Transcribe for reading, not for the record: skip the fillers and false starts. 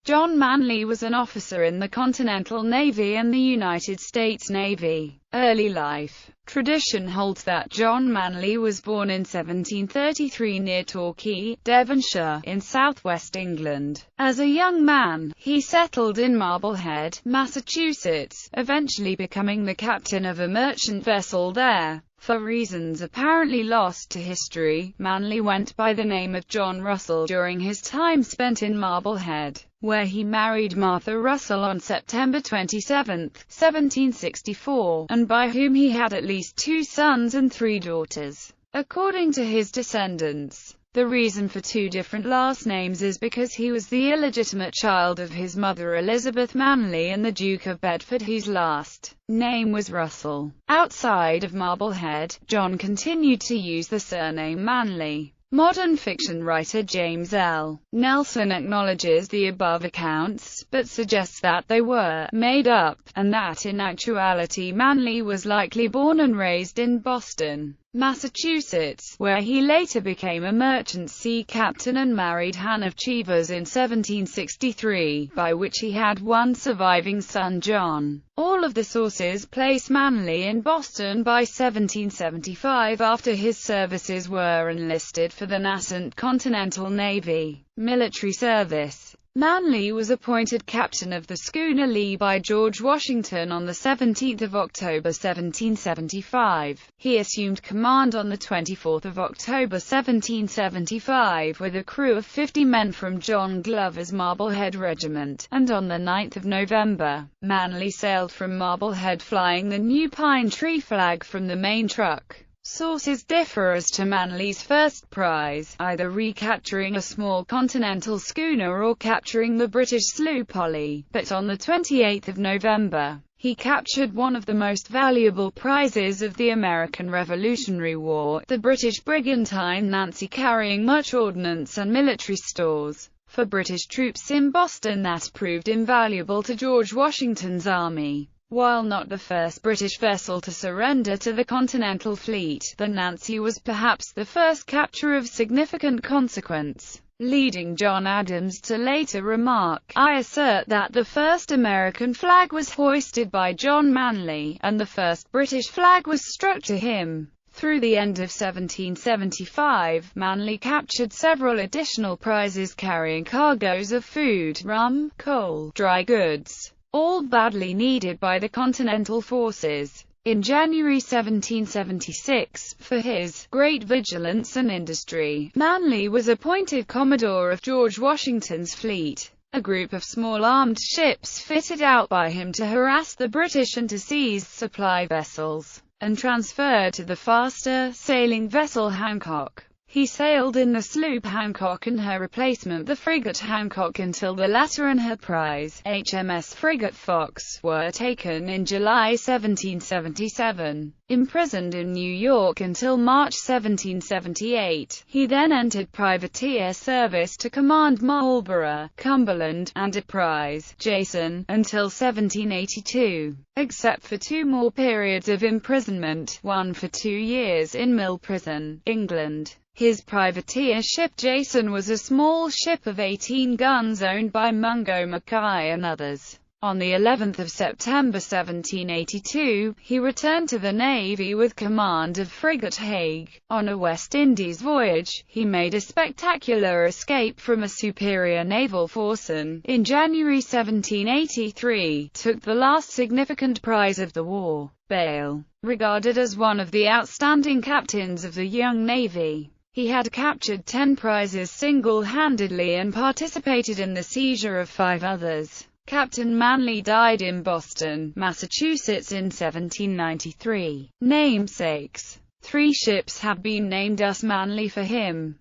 John Manley was an officer in the Continental Navy and the United States Navy. Early life. Tradition holds that John Manley was born in 1733 near Torquay, Devonshire, in southwest England. As a young man, he settled in Marblehead, Massachusetts, eventually becoming the captain of a merchant vessel there. For reasons apparently lost to history, Manley went by the name of John Russell during his time spent in Marblehead, where he married Martha Russell on September 27, 1764, and by whom he had at least 2 sons and 3 daughters. According to his descendants, the reason for 2 different last names is because he was the illegitimate child of his mother Elizabeth Manley and the Duke of Bedford, whose last name was Russell. Outside of Marblehead, John continued to use the surname Manley. Modern fiction writer James L. Nelson acknowledges the above accounts, but suggests that they were made up, and that in actuality Manley was likely born and raised in Boston, Massachusetts, where he later became a merchant sea captain and married Hannah Cheevers in 1763, by which he had 1 surviving son, John. All of the sources place Manley in Boston by 1775 after his services were enlisted for the nascent Continental Navy. Military service. Manley was appointed captain of the schooner Lee by George Washington on 17 October 1775. He assumed command on 24 October 1775 with a crew of 50 men from John Glover's Marblehead Regiment, and on 9 November, Manley sailed from Marblehead flying the new pine tree flag from the main truck. Sources differ as to Manley's first prize, either recapturing a small continental schooner or capturing the British sloop Polly, but on 28 November, he captured one of the most valuable prizes of the American Revolutionary War, the British brigantine Nancy, carrying much ordnance and military stores for British troops in Boston that proved invaluable to George Washington's army. While not the first British vessel to surrender to the Continental Fleet, the Nancy was perhaps the first capture of significant consequence, leading John Adams to later remark, "I assert that the first American flag was hoisted by John Manley, and the first British flag was struck to him." Through the end of 1775, Manley captured several additional prizes carrying cargoes of food, rum, coal, dry goods, all badly needed by the Continental forces. In January 1776, for his great vigilance and industry, Manley was appointed Commodore of George Washington's fleet, a group of small armed ships fitted out by him to harass the British and to seize supply vessels, and transferred to the faster sailing vessel Hancock. He sailed in the sloop Hancock and her replacement the frigate Hancock until the latter and her prize, HMS frigate Fox, were taken in July 1777. Imprisoned in New York until March 1778, he then entered privateer service to command Marlborough, Cumberland, and a prize, Jason, until 1782. Except for 2 more periods of imprisonment, one for 2 years in Mill Prison, England. His privateer ship Jason was a small ship of 18 guns owned by Mungo Mackay and others. On the 11th of September 1782, he returned to the Navy with command of frigate Hague. On a West Indies voyage, he made a spectacular escape from a superior naval force and, in January 1783, took the last significant prize of the war, Bale, regarded as one of the outstanding captains of the young Navy. He had captured 10 prizes single-handedly and participated in the seizure of 5 others. Captain Manley died in Boston, Massachusetts in 1793. Namesakes. 3 ships have been named us Manley for him.